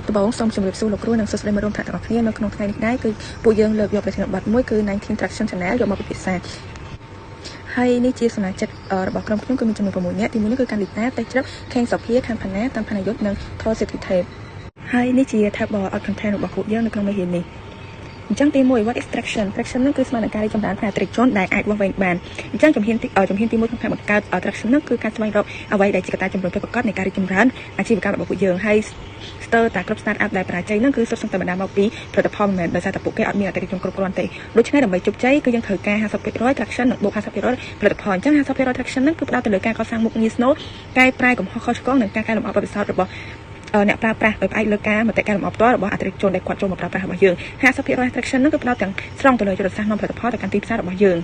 តបងសូមជម្រាបសួរលោកគ្រូនិងសួស្តីមិត្តរួមថ្នាក់ទាំងអស់គ្នានៅក្នុងថ្ងៃនេះដែរគឺពួកយើងលើកយកប្រធានបទមួយគឺ19 Traction Channel យកមកពិភាក្សាហើយនេះជាសមាជិករបស់ក្រុមខ្ញុំគឺមានចំនួន6នាក់ទី1នេះគឺកាន់ឌីតាតេជ្រឹបខេងសុភាខាងផាណាតាមផាណាយុទ្ធនិងថលសិទ្ធិថេបហើយនេះជា table of content របស់ពួកយើងនៅក្នុងមេរៀននេះអញ្ចឹងទី1 what is traction នឹងគឺស្មើនឹងការរីកចម្រើនផ្នែកអតិថិជនដែលអាចវាស់វែងបានអញ្ចឹងជំហានទី1ក្នុងការបង្កើត traction នោះគឺការស្វែងរកអ្វីដែលជាកត្តាជំរុញពិតប្រាកដនៃការរីកចម្រើនអាជីវកម្មរបស់ពួកយើងហើយស្ទើរតែគ្រប់ start up ដែលបរាជ័យនោះគឺសុទ្ធសឹងតែបណ្ដាលមកពីផលិតផលមិនមែនដោយសារតែពួកគេអត់មានអតិថិជនគ្រប់គ្រាន់ទេដូច្នេះដើម្បីជោគជ័យគឺយើងត្រូវការ 50% traction និងបូក 50% ផលិតផលអញ្ចឹង 50% traction នោះគឺផ្ដោតទៅលើការកសាងមុខងារស្នូលកែប្រែកំហុសខុសឆ្គងនិងការកែលម្អបទពិសោធន៍របស់អ្នកប្រើប្រាស់ដោយផ្អែកលើការមតិកែលម្អផ្ទាល់របស់អតិថិជនដែលគាត់ចូលមកប្រើប្រាស់របស់យើង 50% traction នោះគឺផ្ដោតទាំងស្រុងទៅលើយុទ្ធសាស្ត្រនាំផលិតផលទៅកាន់ទីផ្សាររបស់យើង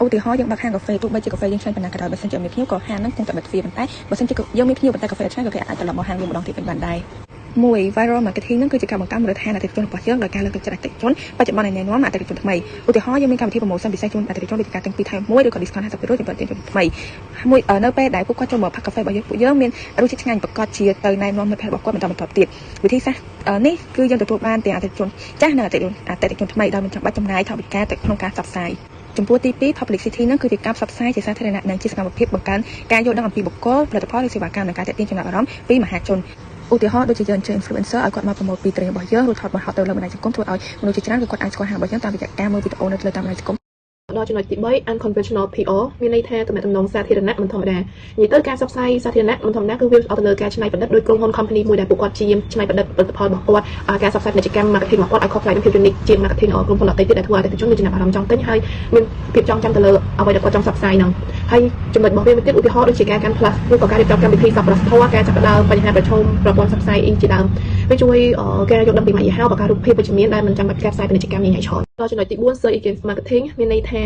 ឧទាហរណ៍យើងបើកហាងកាហ្វេទោះបីជាកាហ្វេយើងឆ្ងាញ់ប៉ុណ្ណាក៏ដោយបើសិនជាមានភ្ញៀវក៏ហាងហ្នឹងគង់តែបិទទ្វារប៉ុន្តែបើសិនជាយើងមានភ្ញៀវប៉ុន្តែកាហ្វេអត់ឆ្ងាញ់ក៏គេអាចត្រឡប់មកហាងយើងម្ដងទៀតបានដែរ1 viral marketing ហ្នឹងគឺជាការបង្កើនមូលដ្ឋានអតិថិជនរបស់យើងដោយការលើកទឹកចិត្តអតិថិជនបច្ចុប្បន្នណែនាំអតិថិជនថ្មីឧទាហរណ៍យើងមានកម្មវិធីប្រម៉ូសិនពិសេសជូនអតិថិជនដូចជាការទិញ2ថែម1ឬក៏ discount 50% សម្រាប់អតិថិជនថ្មីមួយនៅពេលដែលពួកគាត់ចូលមកផឹកកាហ្វេរបស់ពួកយើងមានរសជាតិឆ្ងាញ់ប្រកបជាទៅណែនាំមិត្តភ័ក្តិរបស់គាត់បន្តទៀតវិធីសាស្ត្រនេះគឺយើងទទួលបានទាំងអតិថិជនចាស់និងអតិថិជនថ្មីដោយមិនចាំបាច់ចំណាយថវិកាទៅក្នុងការផ្សព្វផ្សាយចំពោះទី2 publicity ហ្នឹងគឺជាការផ្សព្វផ្សាយជាសាធារណៈនិងជាសកម្មភាពបង្កើនការយល់ដឹងអំពីបុគ្គលផលិតផលឬសេវាកម្មនិងការទាក់ទាញចំណាប់អារម្មណ៍ពីមហាជនឧទាហរណ៍ដូចជាយើងអញ្ជើញ influencer ឲ្យគាត់មកប្រម៉ូទពីត្រីរបស់យើងឬថតបង្ហោះទៅលើបណ្ដាញសង្គមធ្វើឲ្យមនុស្សជាច្រើនគាត់អាចស្គាល់ហាងរបស់យើងតាមរយៈការមើលវីដេអូនៅលើតាមបណ្ដាញសង្គមដល់ចំណុចទី3 unconventional PR មានន័យថាទំនាក់ទំនងសាធារណៈមិនធម្មតានិយាយទៅការផ្សព្វផ្សាយសាធារណៈមិនធម្មតាគឺវាអត់ទៅលើការច្នៃប្រឌិតដោយក្រុមហ៊ុន company មួយដែលពួកគាត់ជាច្នៃប្រឌិតផលិតផលរបស់គាត់ការផ្សព្វផ្សាយពាណិជ្ជកម្ម marketing របស់គាត់ឲ្យខុសប្លែកពីភាព unique ជា marketing ក្រុមហ៊ុនដទៃទៀតដែលធ្វើឲ្យអតិថិជនមានចំណាប់អារម្មណ៍ចង់ទិញហើយមានភាពចងចាំទៅលើអ្វីដែលគាត់ចង់ផ្សព្វផ្សាយហ្នឹងហើយចំណុចរបស់វាទៀតឧទាហរណ៍ដូចជាការកាន់ plus ឬក៏ការរៀបចំកម្មវិធីសប្បុរសធម៌ការចាប់ផ្ដើមបញ្ហាប្រឈមប្រព័ន្ធផ្សព្វផ្សាយអ៊ីជាដើមវាជួយការយល់ដឹងពីម៉ាកយីហោបង្កើតរូបភាពវិជ្ជមានដែលមិនចាំបាច់ការផ្សាយពាណិជ្ជកម្មញ៉ៃច្រើនដល់ចំណុចទី4 search engine marketing មានន័យថា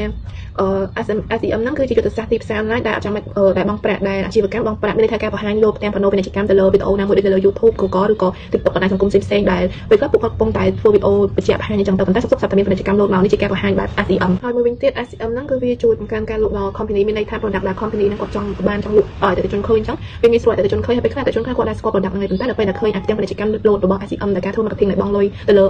SEM ហ្នឹងគឺជាយុទ្ធសាស្ត្រទីផ្សារអនឡាញដែលអត់ចាំបាច់ដែលបងប្រាក់ដែលអាជីវកម្មបងប្រាក់មានន័យថាការបង្ហាញលោកផ្ទាំងប៉ាណូពាណិជ្ជកម្មទៅលើវីដេអូណាមួយដូចទៅលើ YouTube Google ឬក៏ TikTok បណ្ដាញសង្គមផ្សេងៗដែលពេលខ្លះពួកគាត់កំពុងតែធ្វើវីដេអូបញ្ជាក់បង្ហាញអញ្ចឹងទៅប៉ុន្តែសុទ្ធតែមានពាណិជ្ជកម្មលោកមកនេះជាការបង្ហាញបែប SEM ហើយមួយវិញទៀត SEM ហ្នឹងគឺវាជួយបង្កើនការលក់ដល់ company មានន័យថា product ដែល company ហ្នឹងគាត់ចង់លក់ឲ្យអតិថិជនឃើញអញ្ចឹងវាងាយស្រួលអតិថិជនឃើញហើយពេលខ្លះអតិថិជនគាត់ដែលស្គាល់ product ហ្នឹងប៉ុន្តែដល់ពេលដែលឃើញអាផ្ទាំងពាណិជ្ជកម្មលក់របស់ SEM ដែលការធ្វើ marketing ដែលបងលុយទៅលើ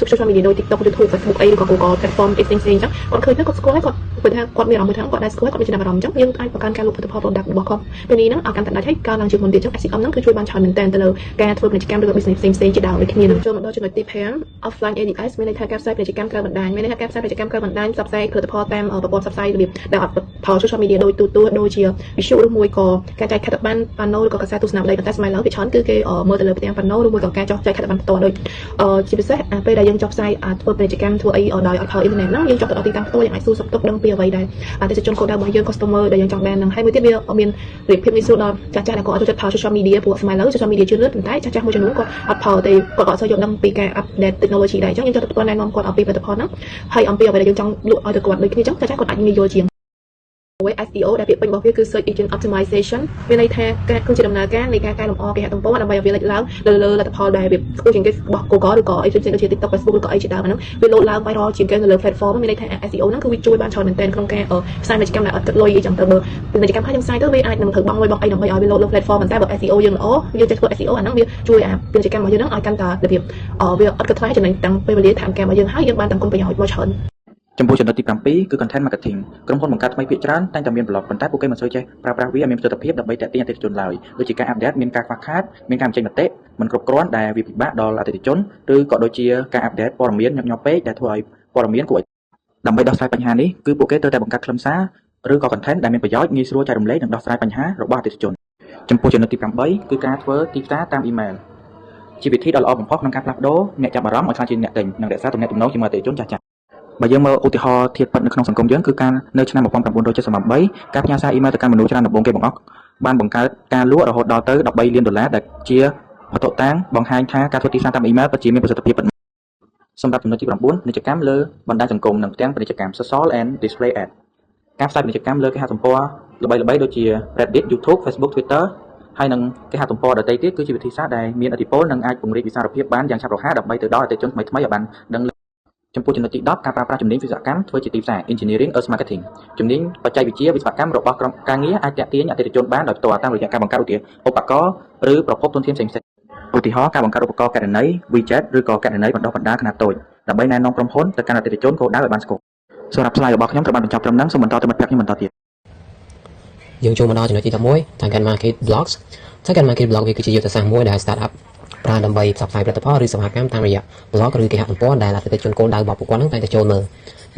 social media ដូច TikTok YouTube Facebook អីឬក៏ Google platform ផ្សេងៗអញ្ចឹងគាត់ឃើញទៅគាត់ស្គាល់ហើយគាត់ពេលថាគាត់មានអារម្មណ៍ថាគាត់ដែលស្គាល់គាត់មានចំណាប់អារម្មណ៍អញ្ចឹងយើងអាចបង្កើនការលក់ផលិតផល product របស់ company ហ្នឹងឲ្យកាន់តែដាច់ហើយកើនឡើងជាងមុនទៀតអញ្ចឹង SEM ហ្នឹងគឺជួយបានច្រើនមែនទែនទៅលើការធ្វើពាណិជ្ជកម្មឬក៏ business ផ្សេងៗជាដើមដូចគ្នានឹងចូលមកដល់ចំណុចទី5 offline ADS មានន័យថាការផ្សាយពាណិជ្ជកម្មក្រៅបណ្ដាញមានន័យថាការផ្សាយពាណិជ្ជកម្មក្រៅបណ្ដាញផ្សព្វផ្សាយផលិតផលតាមប្រព័ន្ធផ្សព្វផ្សាយរបៀបដែលអត់ផល social media ដូចទូទៅដូចជា visual ឬមួយក៏ការចែកខិត្តប័ណ្ណប៉ាណូឬក៏កាសែតទស្សនាវដ្តីប៉ុន្តែសម័យឡើងវាច្រើនគឺគេមើលទៅលើផ្ទាំងប៉ាណូឬមួយក៏ការចុះចែកខិត្តប័ណ្ណផ្ទាល់ដូចជាពិសេសពេលដែលយើងចុះផ្សាយធ្វើពាណិជ្ជកម្មធ្វើអីដោយអត់ផលអ៊ីនធឺណិតហ្នឹងយើងចុះទៅដល់ទីតាំងផ្ទាល់យើងអាចសួរសុខទុក្ខដឹងពីអ្វីដែលអតិថិជនគោលដៅរបស់យើង customer ដែលយើងចង់បានហ្នឹងហើយមួយទៀតវាមានរបៀបភាពងាយស្រួលដល់ចាស់ៗដែលគាត់អត់ចូលចិត្តផល social media ព្រោះសម័យឡើង social media ជឿនលឿនប៉ុន្តែចាស់ៗមួយចំនួនគាត់អត់ផលទេគាត់អត់សូវយល់ដឹងពីការ update technology ដែរអញ្ចឹងយើងចង់ទៅណែនាំគាត់អំពីផលិតផលហ្នឹងហើយអំពីអ្វីដែលយើងចង់លក់ឲ្យទៅគាត់ដូចគ្នាអញ្ចឹងចាស់ៗគាត់អាចងាយយល់ជាងSEO ដែលពាក្យពេញរបស់វាគឺ Search Engine Optimization មានន័យថាការគឺជាដំណើរការនៃការកែលម្អគេហទំព័រដើម្បីឲ្យវាលេចឡើងលើលទ្ធផលដែលវាខ្ពស់ជាងគេរបស់ Google ឬក៏អីផ្សេងៗដូចជា TikTok Facebook ឬក៏អីជាដើមហ្នឹងវាលោតឡើង viral ជាងគេនៅលើ platform មានន័យថា SEO ហ្នឹងគឺវាជួយបានច្រើនមែនទែនក្នុងការផ្សាយពាណិជ្ជកម្មដែលអត់គិតលុយអីចឹងទៅមើលពាណិជ្ជកម្មខ្លះយើងផ្សាយទៅវាអាចនឹងត្រូវបង់លុយបង់អីដើម្បីឲ្យវាលោតលើ platform ប៉ុន្តែបើ SEO យើងល្អយើងចេះធ្វើ SEO អាហ្នឹងវាជួយពាណិជ្ជកម្មរបស់យើងហ្នឹងឲ្យកាន់តែរបៀបវាអត់គិតថ្លៃចំណេញទាំងពេលវេលាថវិការបស់យើងហើយយើងបានទាំងគុណប្រយោជន៍មកច្រើនចំពោះចំណុចទី7គឺ content marketing ក្រុមហ៊ុនបង្កើតថ្មីភាគច្រើនតែងតែមាន blog ប៉ុន្តែពួកគេមិនសូវចេះប្រើប្រាស់វាឲ្យមានប្រសិទ្ធភាពដើម្បីទាក់ទាញអតិថិជនឡើយដូចជាការ update មានការខ្វះខាតមានការបញ្ចេញមតិមិនគ្រប់គ្រាន់ដែលវាពិបាកដល់អតិថិជនឬក៏ដូចជាការ update ព័ត៌មានញឹកញាប់ពេកដែលធ្វើឲ្យព័ត៌មានគួរឲ្យដើម្បីដោះស្រាយបញ្ហានេះគឺពួកគេត្រូវតែបង្កើតខ្លឹមសារឬក៏ content ដែលមានប្រយោជន៍ងាយស្រួលចែករំលែកនិងដោះស្រាយបញ្ហារបស់អតិថិជនចំពោះចំណុចទី8គឺការធ្វើទីផ្សារតាម email ជាវិធីដ៏ល្អបំផុតក្នុងការផ្លាស់ប្ដូរអ្នកចាប់អារម្មណ៍ឲ្យក្លាយជាអ្នកទិញនិងរក្សាទំនាក់ទំនងជាមួយអតិថិជនចាស់ៗបើយើងមើលឧទាហរណ៍ធៀបពិតនៅក្នុងសង្គមយើងគឺការនៅឆ្នាំ1978ការផ្ញើសារអ៊ីមែលទៅកាន់មនុស្សច្រើនដំបូងគេបង្អស់បានបង្កើតការលក់រហូតដល់ទៅ$13 លានដែលជាវត្ថុតាងបង្ហាញថាការធ្វើទីផ្សារតាមអ៊ីមែលពិតជាមានប្រសិទ្ធភាពពិតសម្រាប់ចំណុចទី9ពាណិជ្ជកម្មលើបណ្ដាញសង្គមនិងផ្ទាំងពាណិជ្ជកម្ម Social and Display Ad ការផ្សាយពាណិជ្ជកម្មលើគេហទំព័រល្បីៗដូចជា Reddit YouTube Facebook Twitter ហើយនិងគេហទំព័រដទៃទៀតគឺជាវិធីសាស្ត្រដែលមានឥទ្ធិពលនិងអាចពង្រីកវិសាលភាពបានយ៉ាងឆាប់រហ័សដើម្បីទៅដល់អតិថិជនថ្មីៗឲ្យបានដឹងចំពោះចំណុចទី10ការប្រើប្រាស់ជំនាញវិស្វកម្មធ្វើជាទីផ្សារ Engineering as Marketing ជំនាញបច្ចេកវិទ្យាវិស្វកម្មរបស់ក្រុមការងារអាចទាក់ទាញអតិថិជនបានដោយផ្ទាល់តាមរយៈការបង្កើតឧបករណ៍ឬប្រភពធនធានផ្សេងៗឧ ឧទាហរណ៍ការបង្កើតឧបករណ៍កណន័យ widget ឬក៏កណន័យបណ្ដុះបណ្ដាលខ្នាតតូចដើម្បីណែនាំក្រុមហ៊ុនទៅកាន់អតិថិជនគោលដៅឲ្យបានស្គាល់សម្រាប់ slide របស់ខ្ញុំត្រូវបានបញ្ចប់ត្រឹមហ្នឹងសូមបន្តទៅមិត្តភក្តិខ្ញុំបន្តទៀត យើងចូលមកដល់ចំណុចទី11 Target Market Blocks Target Market Block វាគឺជាយុទ្ធសាស្ត្រមួយដែល Startup ប្រើដើម្បីផ្សព្វផ្សាយផលិតផលឬសេវាកម្មតាមរយៈ blog ឬគេហទំព័រដែលអតិថិជនគោលដៅរបស់ពួកគាត់នឹងតែងតែចូលមើល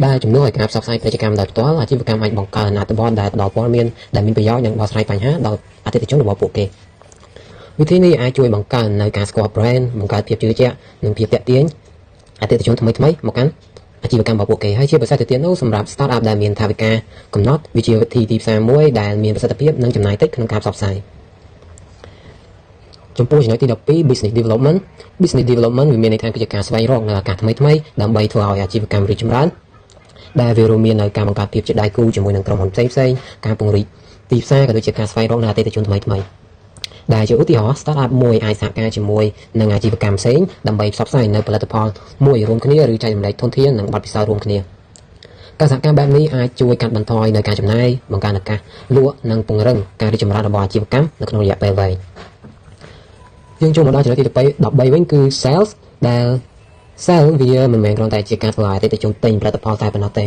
ដែលជំនួសឲ្យការផ្សព្វផ្សាយពាណិជ្ជកម្មដោយផ្ទាល់អាជីវកម្មអាចបង្កើនអត្ថប្រយោជន៍ដែលផ្ដល់ព័ត៌មានដែលមានប្រយោជន៍និងដោះស្រាយបញ្ហាដល់អតិថិជនរបស់ពួកគេវិធីនេះអាចជួយបង្កើននៅការស្គាល់ brand បង្កើតភាពជឿជាក់និងភាពទាក់ទាញអតិថិជនថ្មីៗមកកាន់អាជីវកម្មរបស់ពួកគេហើយជាពិសេសទៅទៀតនោះសម្រាប់ startup ដែលមានថវិកាកំណត់វាជាវិធីទីផ្សារមួយដែលមានប្រសិទ្ធភាពនិងចំណាយតិចក្នុងការផ្សព្វផ្សាយចំពោះចំណុចទី12 Business Development Business Development វាមានន័យថាគឺជាការស្វែងរកនូវឱកាសថ្មីៗដើម្បីធ្វើឲ្យអាជីវកម្មរីកចម្រើនដែលវារួមមាននៅការបង្កើតភាពជាដៃគូជាមួយនឹងក្រុមហ៊ុនផ្សេងៗការពង្រីកទីផ្សារក៏ដូចជាការស្វែងរកនូវអតិថិជនថ្មីៗដែលជាឧទាហរណ៍ startup មួយអាចសហការជាមួយនឹងអាជីវកម្មផ្សេងដើម្បីផ្សព្វផ្សាយនៅផលិតផលមួយរួមគ្នាឬចែករំលែកធនធាននិងបទពិសោធន៍រួមគ្នាការសហការបែបនេះអាចជួយកាត់បន្ថយនៅការចំណាយបង្កើនឱកាសលក់និងពង្រឹងការរីកចម្រើនរបស់អាជីវកម្មនៅក្នុងរយៈពេលវែងយើងចូលមកដល់ចំណុចទី13វិញគឺ sales ដែល sales វាមិនមែនគ្រាន់តែជាការធ្វើឲ្យអតិថិជនទិញផលិតផលតែប៉ុណ្ណោះទេ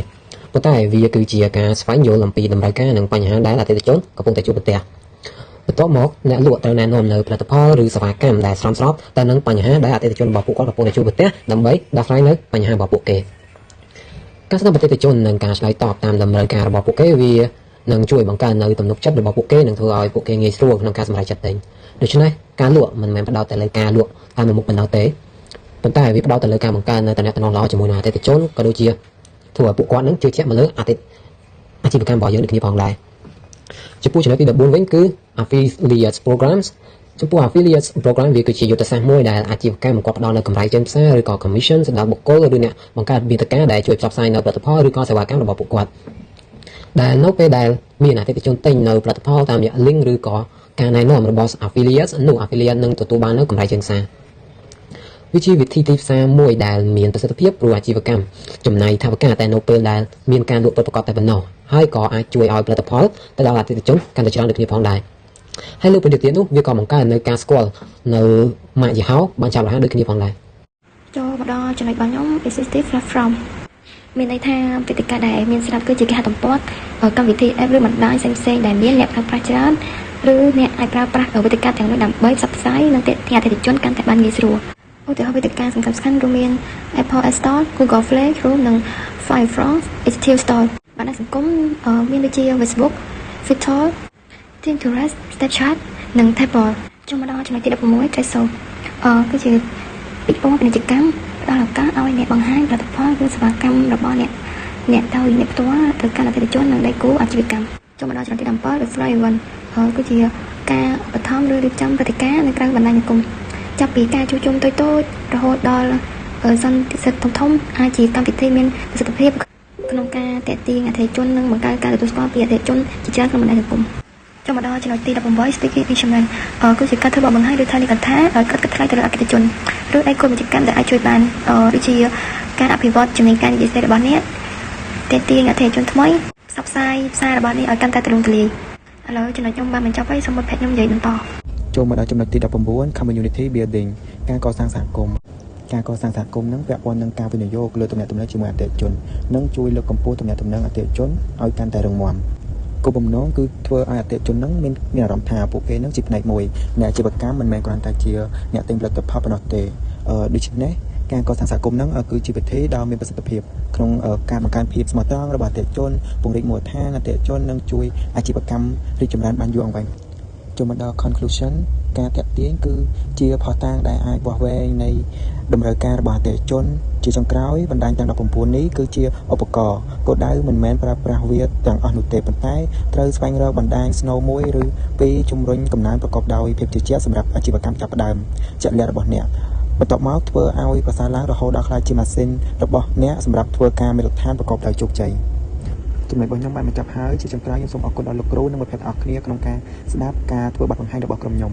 ប៉ុន្តែវាគឺជាការស្វែងយល់អំពីតម្រូវការនិងបញ្ហាដែលអតិថិជនកំពុងតែជួបប្រទះបន្ទាប់មកអ្នកលក់ត្រូវណែនាំនៅផលិតផលឬសេវាកម្មដែលស្រោមស្រពទៅនឹងបញ្ហាដែលអតិថិជនរបស់ពួកគាត់កំពុងតែជួបប្រទះដើម្បីដោះស្រាយនៅបញ្ហារបស់ពួកគេការស្ដាប់អតិថិជននិងការឆ្លើយតបតាមតម្រូវការរបស់ពួកគេវានឹងជួយបង្កើននៅទំនុកចិត្តរបស់ពួកគេនិងធ្វើឲ្យពួកគេងាយស្រួលក្នុងការសម្រេចចិត្តទិញដូច្នេះការលក់មិនមែនផ្ដោតតែលើការលក់តាមមុខប៉ុណ្ណោះទេប៉ុន្តែវាផ្ដោតទៅលើការបង្កើននៅទំនាក់ទំនងល្អជាមួយនឹងអតិថិជនក៏ដូចជាធ្វើឲ្យពួកគាត់នឹងជឿជាក់មកលើអាជីវកម្មរបស់យើងដូចគ្នាផងដែរចំពោះចំណុចទី14វិញគឺ Affiliate Programs ចំពោះ Affiliate Program វាគឺជាយុទ្ធសាស្ត្រមួយដែលអាជីវកម្មគាត់ផ្ដល់នូវកម្រៃចេញផ្សារឬក៏ commission សម្រាប់បុគ្គលឬអ្នកបង្កើតមាតិកាដែលជួយផ្សព្វផ្សាយនៅផលិតផលឬក៏សេវាកម្មរបស់ពួកគាត់ដែលនៅពេលដែលមានអតិថិជនទិញនៅផលិតផលតាមរយៈ link ឬក៏ការណែនាំរបស់ affiliate នោះ affiliate នឹងទទួលបាននូវកម្រៃចេញផ្សារវាជាវិធីទីផ្សារមួយដែលមានប្រសិទ្ធភាពព្រោះអាជីវកម្មចំណាយថវិកាតែនៅពេលដែលមានការលក់ពិតប្រាកដតែប៉ុណ្ណោះហើយក៏អាចជួយឲ្យផលិតផលទៅដល់អតិថិជនកាន់តែច្រើនដូចគ្នាផងដែរហើយលើពីនេះទៀតនោះវាក៏បង្កើននៅការស្គាល់នៅម៉ាកយីហោបានចាប់រហ័សដូចគ្នាផងដែរចូលមកដល់ចំណុចរបស់ខ្ញុំ Existing Platform មានន័យថាវេទិកាដែលមានស្រាប់គឺជាគេហទំព័រកម្មវិធី app ឬបណ្ដាញផ្សេងៗដែលមានអ្នកប្រើប្រាស់ច្រើនឬអ្នកអាចប្រើប្រាស់វេទិកាទាំងនោះដើម្បីផ្សព្វផ្សាយនិងទាក់ទាញអតិថិជនកាន់តែបានងាយស្រួលឧទាហរណ៍វេទិកាសំខាន់ៗរួមមាន Apple App Store Google Play Chrome និង Firefox HTML Store បណ្ដាញសង្គមមានដូចជា Facebook Twitter Pinterest Snapchat និង Table ចូលមកដល់ចំណុចទី16 Treso គឺជាពិព័រណ៍ពាណិជ្ជកម្មផ្ដល់ឱកាសឲ្យអ្នកបង្ហាញផលិតផលឬសេវាកម្មរបស់អ្នកដោយអ្នកផ្ទាល់ទៅកាន់អតិថិជននិងដៃគូអាជីវកម្មចូលមកដល់ចំណុចទី17 Referral Event គឺជាការឧបត្ថម្ភឬរៀបចំព្រឹត្តិការណ៍នៅក្រៅបណ្ដាញសង្គមចាប់ពីការជួបជុំតូចៗរហូតដល់សន្និសីទធំៗអាចជាកម្មវិធីមានប្រសិទ្ធភាពក្នុងការទាក់ទាញអតិថិជននិងបង្កើនការទទួលស្គាល់ពីអតិថិជនជាច្រើនក្នុងបណ្ដាញសង្គមចូលមកដល់ចំណុចទី18 Sticky Engagement គឺជាការធ្វើបទបង្ហាញឬថានិកថាឲ្យកាត់ថ្លៃទៅលើអតិថិជនឬឯកគោលពាណិជ្ជកម្មដែលអាចជួយបានដូចជាការអភិវឌ្ឍជំនាញការនិយាយស្ដីរបស់អ្នកទាក់ទាញអតិថិជនថ្មីផ្សព្វផ្សាយផ្សាររបស់អ្នកឲ្យកាន់តែទូលំទូលាយឥឡូវចំណុចខ្ញុំបានបញ្ចប់ហើយសូមមិត្តភក្តិខ្ញុំនិយាយបន្តចូលមកដល់ចំណុចទី19 Community Building ការកសាងសហគមន៍នឹងពាក់ព័ន្ធនឹងការវិនិយោគលើទំនាក់ទំនងជាមួយអតិថិជននិងជួយលើកកម្ពស់ទំនាក់ទំនងអតិថិជនឲ្យកាន់តែរឹងមាំគោលបំណងគឺធ្វើឲ្យអតិថិជននឹងមានអារម្មណ៍ថាពួកគេនឹងជាផ្នែកមួយនៃអាជីវកម្មមិនមែនគ្រាន់តែជាអ្នកទិញផលិតផលប៉ុណ្ណោះទេដូច្នេះការកសាងសហគមន៍នឹងគឺជាវិធីដ៏មានប្រសិទ្ធភាពក្នុងការបង្កើនភាពស្មោះត្រង់របស់អតិថិជនពង្រីកមូលដ្ឋានអតិថិជននិងជួយអាជីវកម្មរីកចម្រើនបានយូរអង្វែងចូលមកដល់ conclusion ការតាក់ទាញគឺជាផុសតាងដែលអាចវាស់វែងនៃតម្រូវការរបស់អតិថិជនជាចុងក្រោយបណ្ដាញទាំង19នេះគឺជាឧបករណ៍គោលដៅមិនមែនប្រើប្រាស់វាទាំងអស់នោះទេប៉ុន្តែត្រូវស្វែងរកបណ្ដាញស្នូលមួយឬពីរជំរុញកំណើនប្រកបដោយភាពជឿជាក់សម្រាប់អាជីវកម្មចាប់ផ្ដើមជាក់លាក់របស់អ្នកបន្ទាប់មកធ្វើឲ្យប្រសើរឡើងរហូតដល់ក្លាយជាម៉ាស៊ីនរបស់អ្នកសម្រាប់ធ្វើការមេឡដ្ឋានប្រកបដោយជោគជ័យចំណុចរបស់ខ្ញុំបានបញ្ចប់ហើយជាចុងក្រោយខ្ញុំសូមអរគុណដល់លោកគ្រូនិងមិត្តភក្តិអរគ្នាក្នុងការស្ដាប់ការធ្វើបទបង្ហាញរបស់ក្រុមខ្ញុំ